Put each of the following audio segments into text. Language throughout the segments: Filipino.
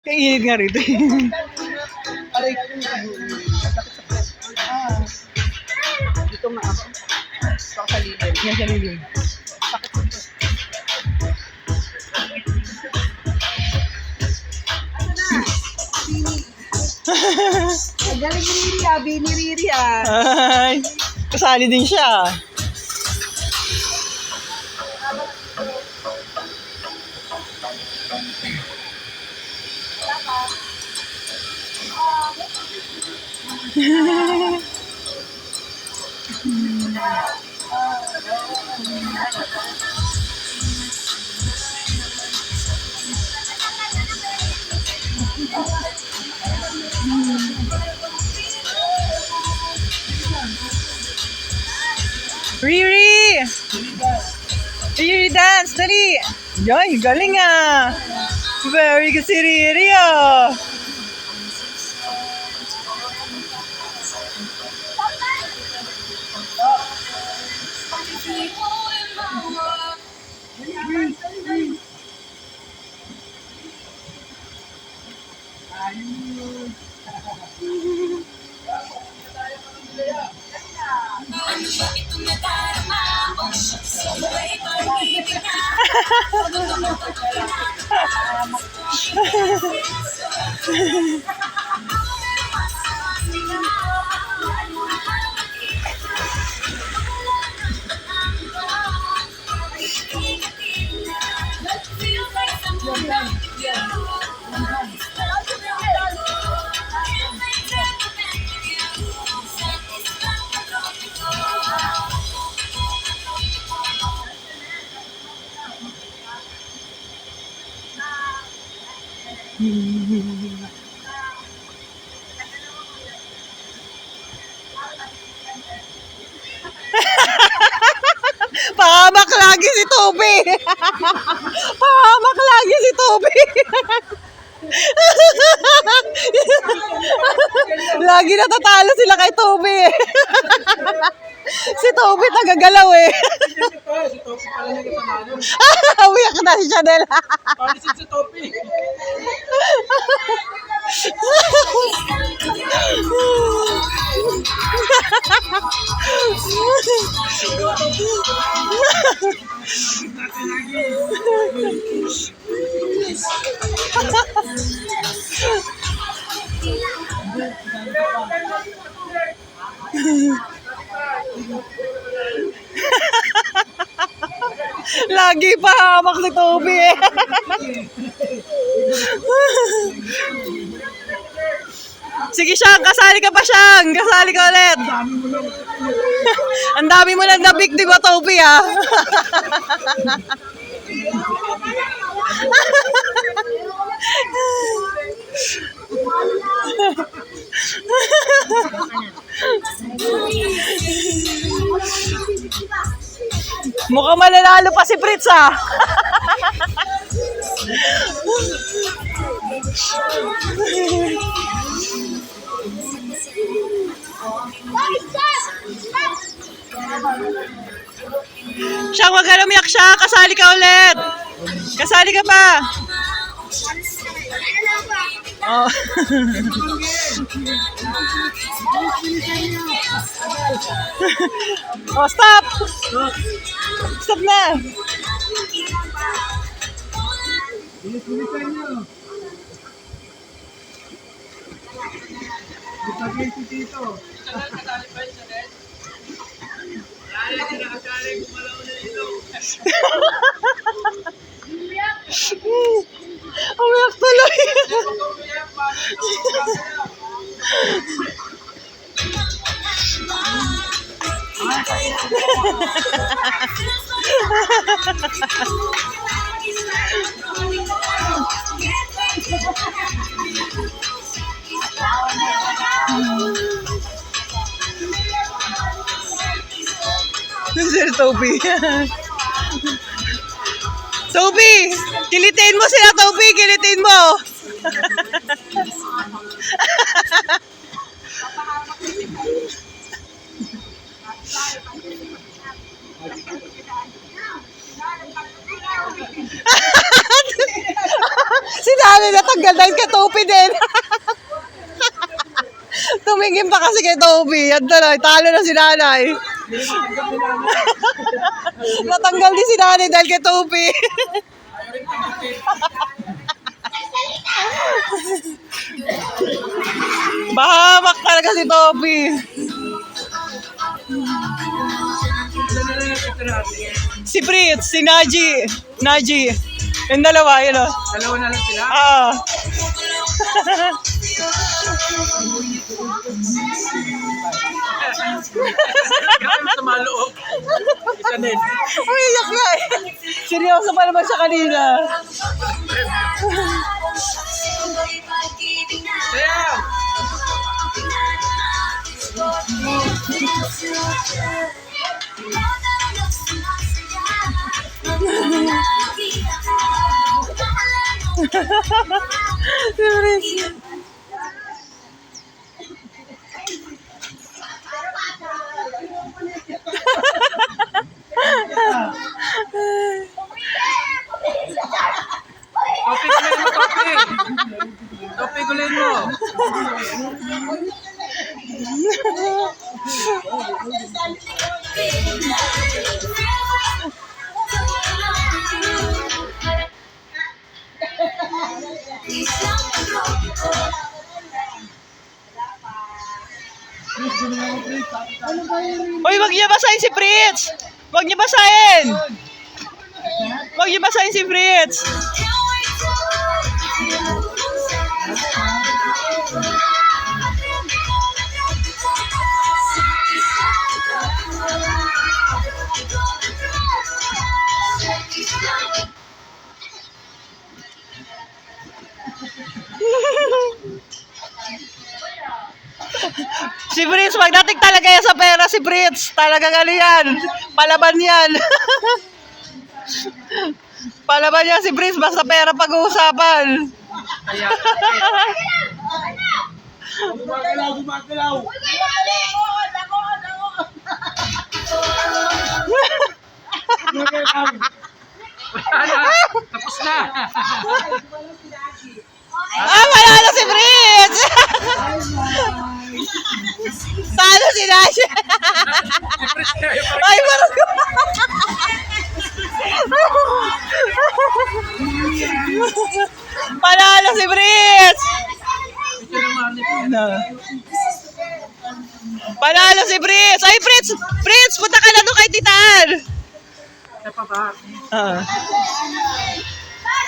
Kainit nga rito eh. Aray ko. Dito nga ako. Sa lilim. Yan sa lilim. Galing ni Riri ah. Bini Riri ah. Ay, kasali din siya. Riri! Riri dance, dali! Yay, galing ah! Very good si Riri ah! Pahamak lagi si Toby! Pahamak lagi si Toby! Lagi natatalo sila kay Toby eh. Si Toby tagagalaw eh. Si Topi pala nagkasamanan. Uyak na si Chanel. Palisit si Topi. Lagi pa hamak si Toby eh. Sige Siyang, kasali ka pa Siyang. Kasali ka ulit. Ang dami mo lang nabik, di ba Toby ah? Mukhang mananalo pa si Fritz ah. Siyang, wag ka na umiyak siya. Kasali ka ulit. Kasali ka pa. Oh. Oh, stop! Stop na! Bilisan niyo. Ipagay si Tito. Kasali pa yung Chanel? Lala, hindi nakasali. Gumalaw na ito. Umiyak tuloy. Sir Toby. Toby! Kilitin mo sila, Toby! Kilitin mo! Sinali na natanggal dahil kay Toby din. Tumingin pa kasi kay Toby. Yan tuloy, talo na si nanay. Natanggal din si nanay dahil kay Toby. Bahamak talaga si Toby. Si Fritz, si Naji. Naji. Yung dalawa, yun o. Dalawa na lang sila? Ah. Kaya mo sa maloob. Isa din. Umiyak nga eh. Seryoso pa naman siya kanina. Sayaw! Si Fritz. Topi, gulin mo, Topi. Topi, gulin mo. Uy, wag niya basahin si Fritz! Wag niya basahin! Wag niya basahin si Fritz! Si Fritz, magdating talaga yan sa pera si Fritz. Talagang ano yan. Palaban yan. Palaban yan si Fritz, basta pera pag-uusapan. Gumagalaw. Tapos na. Ah, manalo si Fritz! Talo si Nash! Ay, parang panalo si Fritz! Panalo si Fritz! Ay, Fritz! Fritz, punta ka na doon kay Titan!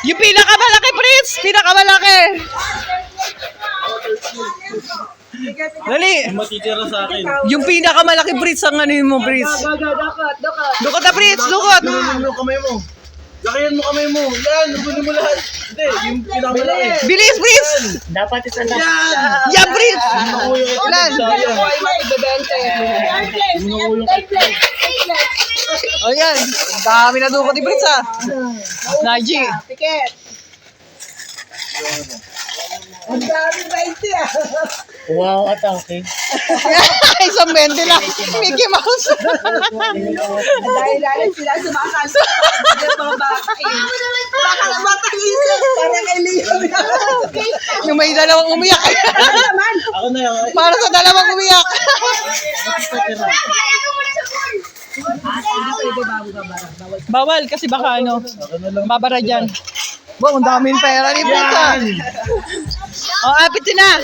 Yung pinakamalaki, Fritz! Pinakamalaki! Dali! Matitira sa akin. Yung pinakamalaki, Fritz, ang ano mo, Fritz. Dukot na, Fritz! Dukot! Lakihan mo kamay mo. Lakihan mo kamay mo. Yan, nugunin mo lahat. Hindi, yung pinakamalaki. Bilis, Fritz! Dapat isa lang. Yan, Fritz! Ilan? O yan, ang dami na dukot ni Fritz, ah. Naji. Wow, atake. Isang 20 lang. Mickey Mouse. Dahil sila sumakal. Mga bata eh. Baka na bata isip. Para kay Leo. Yung may dalawang umiyak. Naman. Ako na yan. Para sa dalawang umiyak. Bawal kasi baka ano, babara dyan. Wow, ang daming pera ni Fritz, ah. O, apit na.